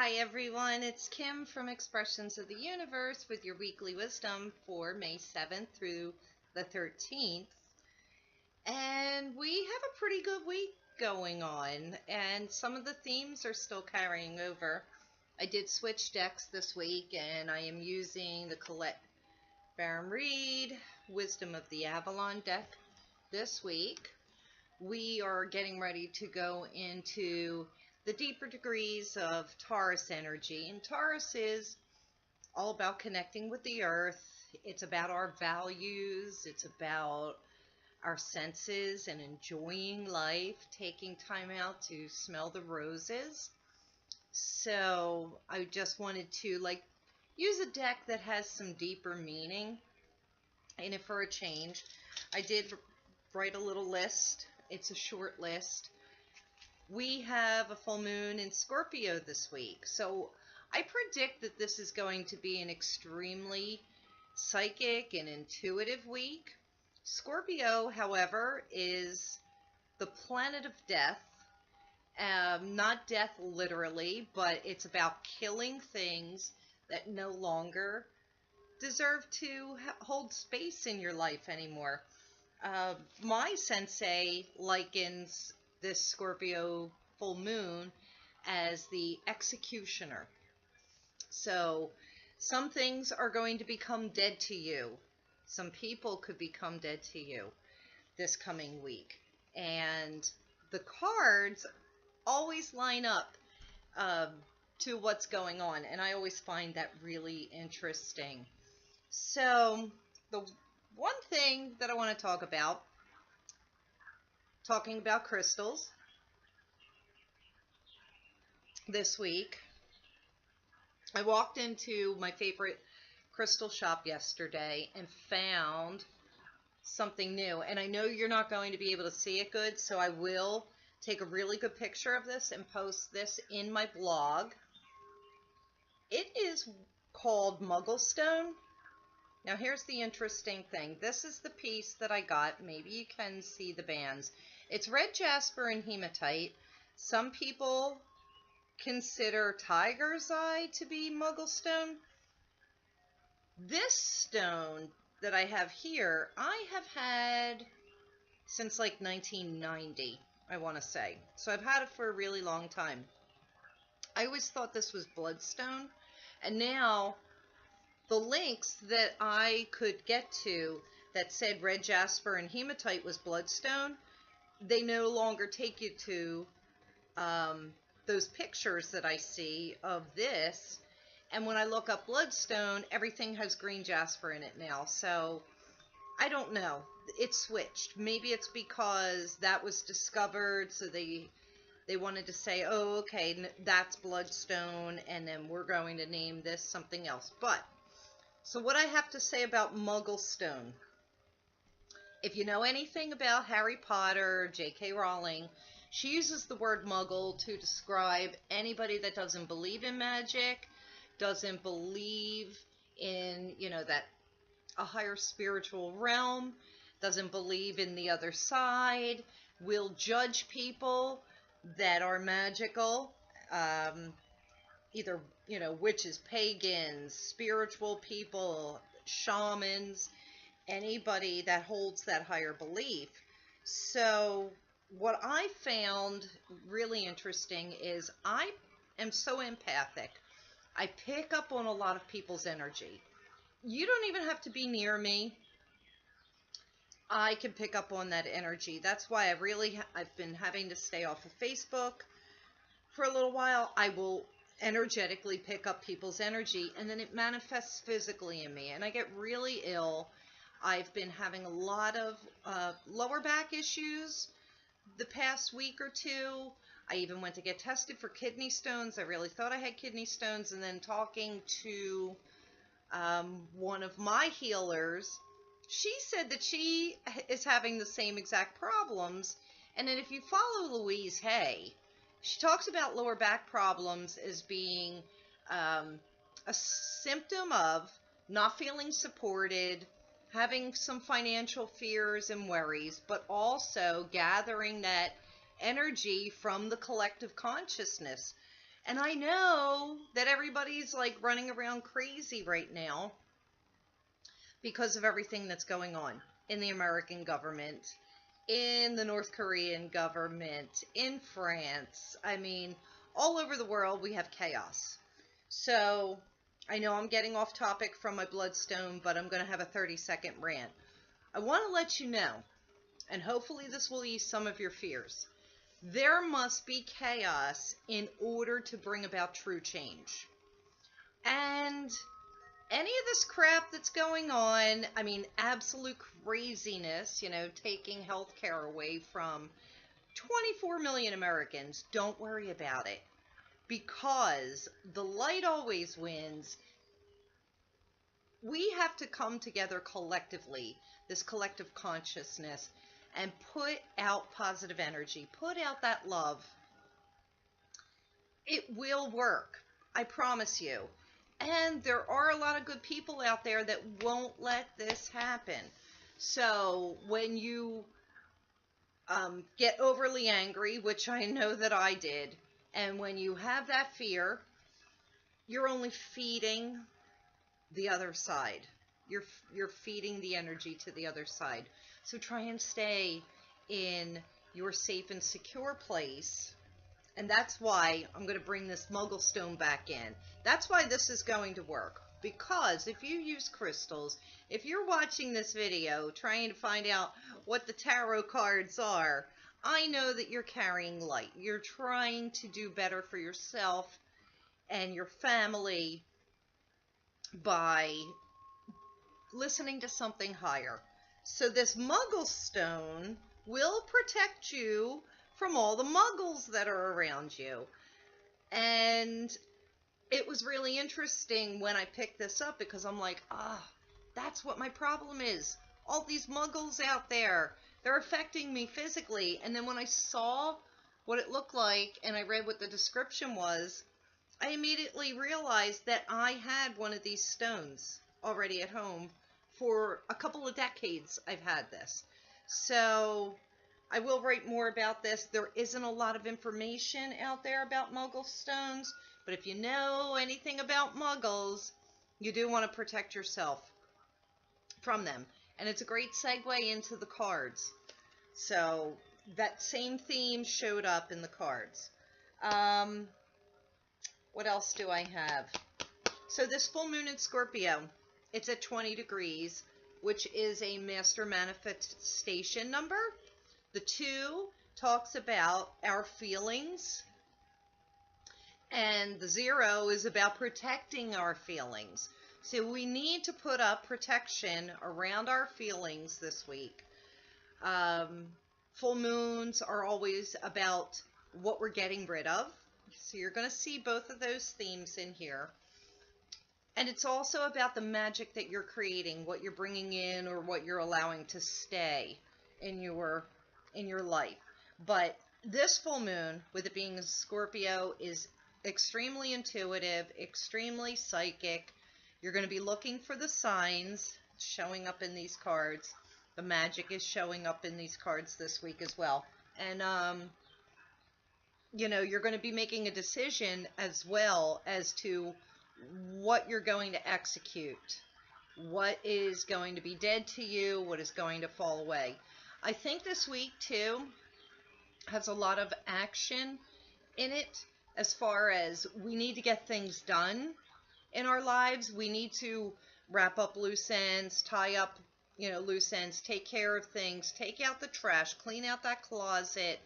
Hi everyone, it's Kim from Expressions of the Universe with your weekly wisdom for May 7th through the 13th. And we have a pretty good week going on, and some of the themes are still carrying over. I did switch decks this week, and I am using the Colette Baron Reed Wisdom of the Avalon deck this week. We are getting ready to go into the deeper degrees of Taurus energy. And Taurus is all about connecting with the earth. It's about our values. It's about our senses and enjoying life, taking time out to smell the roses. So I just wanted to use a deck that has some deeper meaning in it for a change. I did write a little list. It's a short list. We have a full moon in Scorpio this week, so I predict that this is going to be an extremely psychic and intuitive week. Scorpio, however, is the planet of death. Not death literally, but it's about killing things that no longer deserve to hold space in your life anymore. My sensei likens this Scorpio full moon as the executioner. So some things are going to become dead to you. Some people could become dead to you this coming week. And the cards always line up to what's going on. And I always find that really interesting. So the one thing that I want to talk about, talking about crystals this week, I walked into my favorite crystal shop yesterday and found something new. And I know you're not going to be able to see it good, so I will take a really good picture of this and post this in my blog. It is called Muggle stone. Now here's the interesting thing. This is the piece that I got. Maybe you can see the bands. It's red jasper and hematite. Some people consider tiger's eye to be Muggle stone. This stone that I have here, I have had since like 1990, I want to say. So I've had it for a really long time. I always thought this was bloodstone, and now the links that I could get to that said red jasper and hematite was bloodstone, they no longer take you to those pictures that I see of this. And when I look up bloodstone, everything has green jasper in it now. So I don't know. It switched. Maybe it's because that was discovered, so they wanted to say, oh, okay, that's bloodstone, and then we're going to name this something else. But so what I have to say about Muggle stone, if you know anything about Harry Potter, J.K. Rowling, she uses the word Muggle to describe anybody that doesn't believe in magic, doesn't believe in, that a higher spiritual realm, doesn't believe in the other side, will judge people that are magical, either, witches, pagans, spiritual people, shamans, anybody that holds that higher belief. So what I found really interesting is I am so empathic. I pick up on a lot of people's energy. You don't even have to be near me. I can pick up on that energy. That's why I've been having to stay off of Facebook for a little while. I will energetically pick up people's energy, and then it manifests physically in me, and I get really ill. I've been having a lot of lower back issues the past week or two. I even went to get tested for kidney stones. I really thought I had kidney stones, and then talking to one of my healers, she said that she is having the same exact problems. And then if you follow Louise Hay, she talks about lower back problems as being a symptom of not feeling supported, having some financial fears and worries, but also gathering that energy from the collective consciousness. And I know that everybody's like running around crazy right now because of everything that's going on in the American government, in the North Korean government, in France. I mean, all over the world we have chaos. So I know I'm getting off topic from my bloodstone, but I'm going to have a 30-second rant. I want to let you know, and hopefully this will ease some of your fears. There must be chaos in order to bring about true change. And any of this crap that's going on, I mean, absolute craziness, taking healthcare away from 24 million Americans, don't worry about it. Because the light always wins. We have to come together collectively, this collective consciousness, and put out positive energy, put out that love. It will work, I promise you. And there are a lot of good people out there that won't let this happen. So when you get overly angry, which I know that I did, and when you have that fear, you're only feeding the other side. You're feeding the energy to the other side. So try and stay in your safe and secure place. And that's why I'm going to bring this Muggle stone back in. That's why this is going to work. Because if you use crystals, if you're watching this video trying to find out what the tarot cards are, I know that you're carrying light. You're trying to do better for yourself and your family by listening to something higher. So this Muggle stone will protect you from all the Muggles that are around you. And it was really interesting when I picked this up because I'm like, that's what my problem is. All these Muggles out there, they're affecting me physically. And then when I saw what it looked like and I read what the description was, I immediately realized that I had one of these stones already at home. For a couple of decades I've had this. So I will write more about this. There isn't a lot of information out there about Muggle stones, but if you know anything about Muggles, you do want to protect yourself from them. And it's a great segue into the cards. So that same theme showed up in the cards. What else do I have? So this full moon in Scorpio, it's at 20 degrees, which is a master manifestation number. The 2 talks about our feelings, and the 0 is about protecting our feelings. So we need to put up protection around our feelings this week. Full moons are always about what we're getting rid of. So you're going to see both of those themes in here. And it's also about the magic that you're creating, what you're bringing in or what you're allowing to stay in your life. But this full moon, with it being Scorpio, is extremely intuitive, extremely psychic. You're going to be looking for the signs showing up in these cards. The magic is showing up in these cards this week as well. And, you're going to be making a decision as well as to what you're going to execute. What is going to be dead to you? What is going to fall away? I think this week, too, has a lot of action in it as far as we need to get things done in our lives. We need to wrap up loose ends, tie up, loose ends, take care of things, take out the trash, clean out that closet,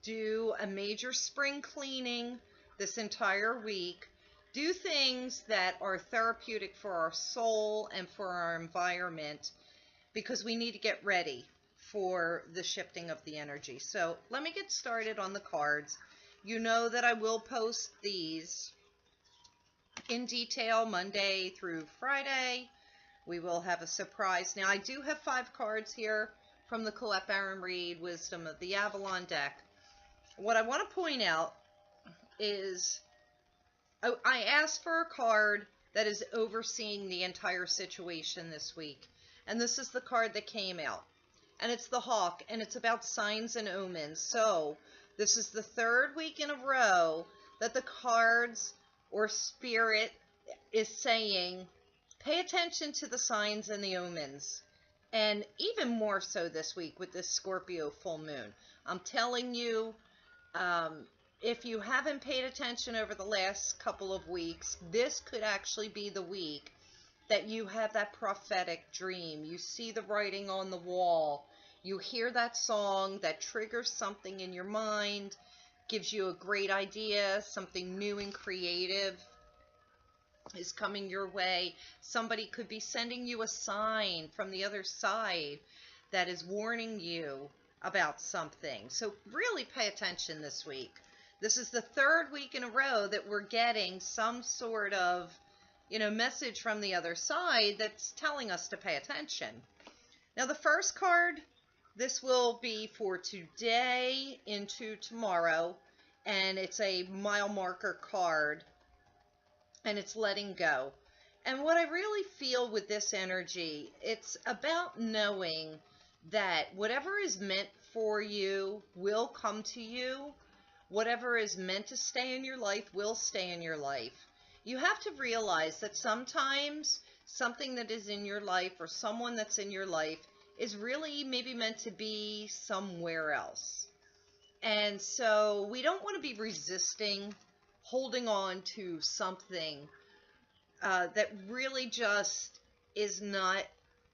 do a major spring cleaning this entire week, do things that are therapeutic for our soul and for our environment, because we need to get ready for the shifting of the energy. So let me get started on the cards. You know that I will post these in detail Monday through Friday. We will have a surprise. Now I do have 5 cards here from the Colette Baron Reid Wisdom of the Avalon deck. What I want to point out is I asked for a card that is overseeing the entire situation this week. And this is the card that came out. And it's the Hawk, and it's about signs and omens. So this is the 3rd week in a row that the cards or spirit is saying, pay attention to the signs and the omens. And even more so this week with this Scorpio full moon. I'm telling you, if you haven't paid attention over the last couple of weeks, this could actually be the week that you have that prophetic dream. You see the writing on the wall. You hear that song that triggers something in your mind, gives you a great idea, something new and creative is coming your way. Somebody could be sending you a sign from the other side that is warning you about something. So really pay attention this week. This is the third week in a row that we're getting some sort of, message from the other side that's telling us to pay attention. Now the first card, this will be for today into tomorrow, and it's a mile marker card, and it's letting go. And what I really feel with this energy, it's about knowing that whatever is meant for you will come to you. Whatever is meant to stay in your life will stay in your life. You have to realize that sometimes something that is in your life or someone that's in your life is really maybe meant to be somewhere else. And so we don't want to be resisting holding on to something that really just is not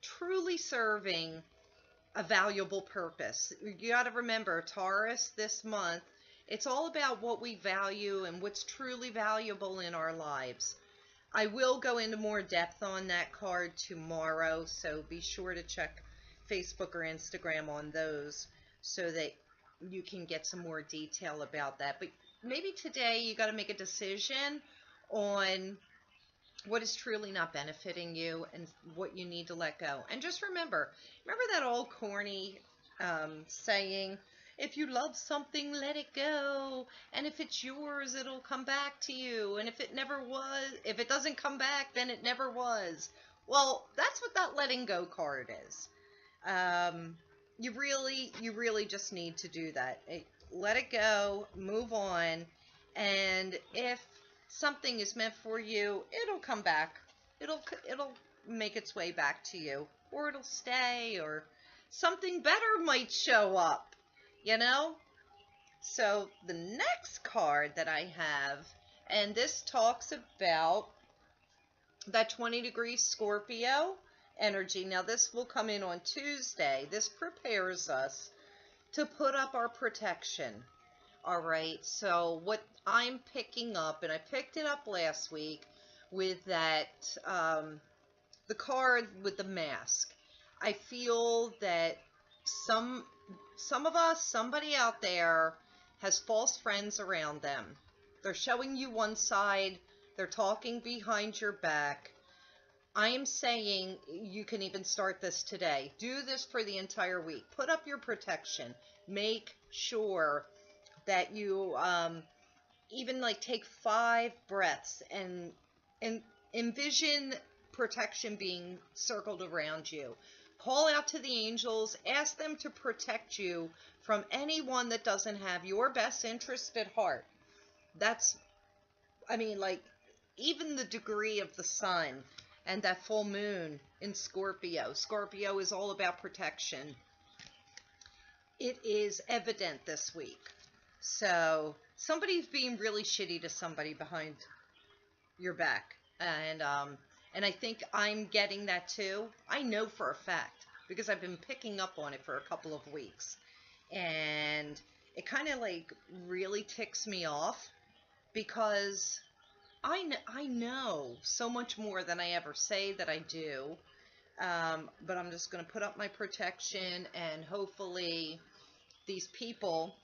truly serving a valuable purpose. You got to remember, Taurus this month, it's all about what we value and what's truly valuable in our lives. I will go into more depth on that card tomorrow, so be sure to check Facebook or Instagram on those so that you can get some more detail about that. But maybe today you got to make a decision on what is truly not benefiting you and what you need to let go. And just remember that old corny saying, if you love something, let it go. And if it's yours, it'll come back to you. And if it never was, if it doesn't come back, then it never was. Well, that's what that letting go card is. You really just need to do that. Let it go, move on. And if something is meant for you, it'll come back. It'll make its way back to you, or it'll stay, or something better might show up. So the next card that I have, and this talks about that 20-degree Scorpio energy. Now this will come in on Tuesday. This prepares us to put up our protection. All right, so what I'm picking up, and I picked it up last week with that, the card with the mask. I feel that some of us, somebody out there has false friends around them. They're showing you one side. They're talking behind your back. I am saying you can even start this today. Do this for the entire week. Put up your protection. Make sure that you even take 5 breaths and envision protection being circled around you. Call out to the angels, ask them to protect you from anyone that doesn't have your best interest at heart. Even the degree of the sun and that full moon in Scorpio. Scorpio is all about protection. It is evident this week. So somebody's being really shitty to somebody behind your back. And I think I'm getting that too. I know for a fact because I've been picking up on it for a couple of weeks. And it kind of really ticks me off because I know so much more than I ever say that I do. But I'm just going to put up my protection, and hopefully these people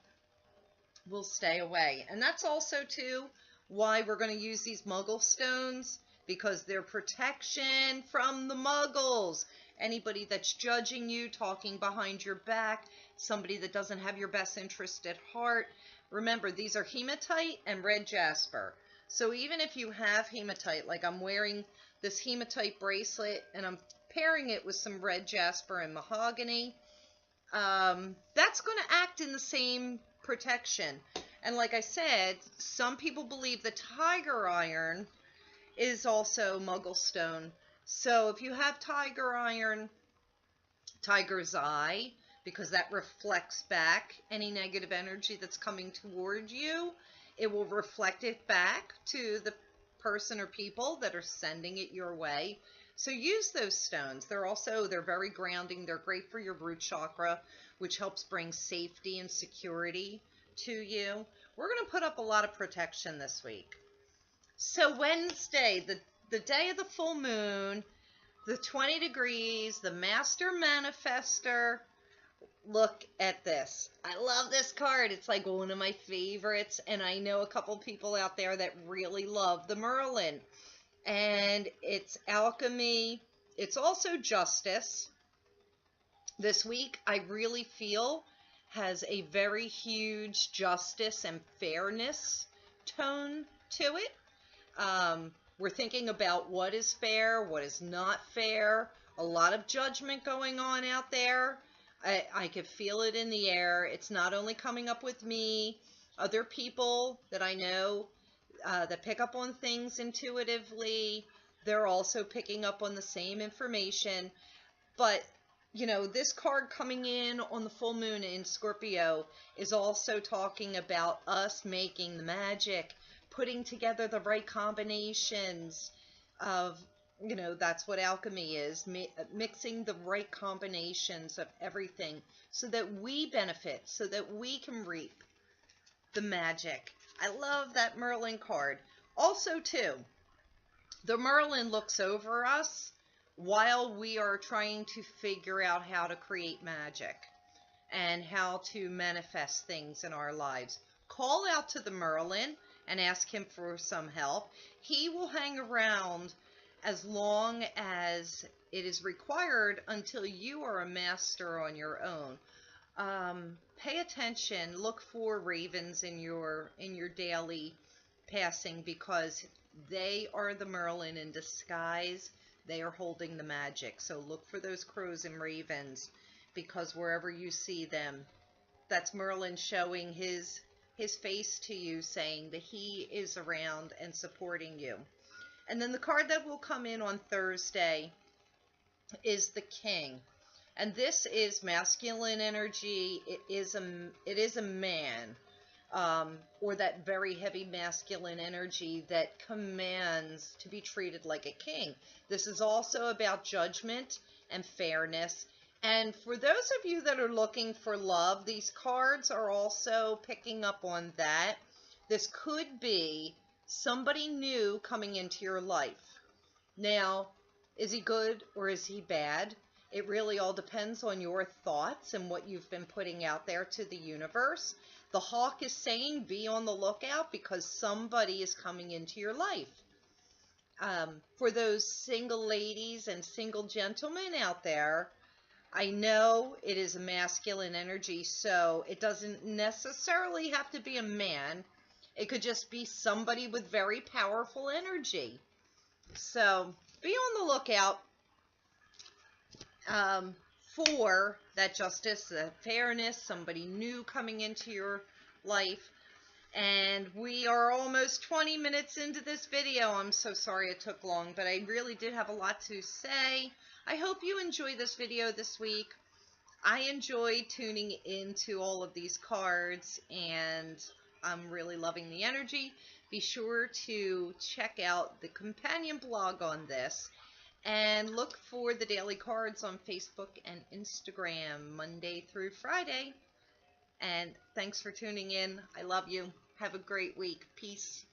will stay away. And that's also too why we're going to use these Muggle stones, because they're protection from the Muggles. Anybody that's judging you, talking behind your back, somebody that doesn't have your best interest at heart. Remember, these are hematite and red jasper. So even if you have hematite, like I'm wearing this hematite bracelet and I'm pairing it with some red jasper and mahogany, that's going to act in the same protection. And like I said, some people believe the tiger iron is also Muggle stone. So if you have tiger iron, tiger's eye, because that reflects back any negative energy that's coming toward you, it will reflect it back to the person or people that are sending it your way. So use those stones. They're very grounding. They're great for your root chakra, which helps bring safety and security to you. We're going to put up a lot of protection this week. So Wednesday, the day of the full moon, the 20 degrees, the Master Manifester. Look at this. I love this card. It's like one of my favorites, and I know a couple people out there that really love the Merlin. And it's alchemy. It's also justice. This week, I really feel, has a very huge justice and fairness tone to it. We're thinking about what is fair, what is not fair. A lot of judgment going on out there. I could feel it in the air. It's not only coming up with me, other people that I know that pick up on things intuitively, they're also picking up on the same information. But, you know, this card coming in on the full moon in Scorpio is also talking about us making the magic, putting together the right combinations of, you know, that's what alchemy is, mixing the right combinations of everything so that we benefit, so that we can reap the magic. I love that Merlin card. Also, too, the Merlin looks over us while we are trying to figure out how to create magic and how to manifest things in our lives. Call out to the Merlin and ask him for some help. He will hang around as long as it is required until you are a master on your own. Pay attention. Look for ravens in your daily passing, because they are the Merlin in disguise. They are holding the magic. So look for those crows and ravens, because wherever you see them, that's Merlin showing his face to you, saying that he is around and supporting you. And then the card that will come in on Thursday is the King. And this is masculine energy. It is a man, or that very heavy masculine energy that commands to be treated like a king. This is also about judgment and fairness. And for those of you that are looking for love, these cards are also picking up on that. This could be somebody new coming into your life. Now, is he good or is he bad? It really all depends on your thoughts and what you've been putting out there to the universe. The hawk is saying be on the lookout, because somebody is coming into your life. For those single ladies and single gentlemen out there, I know it is a masculine energy, so it doesn't necessarily have to be a man. It could just be somebody with very powerful energy. So be on the lookout for that justice, the fairness, somebody new coming into your life. And we are almost 20 minutes into this video. I'm so sorry it took long, but I really did have a lot to say. I hope you enjoy this video this week. I enjoyed tuning into all of these cards, and I'm really loving the energy. Be sure to check out the companion blog on this, and look for the daily cards on Facebook and Instagram Monday through Friday. And thanks for tuning in. I love you. Have a great week. Peace.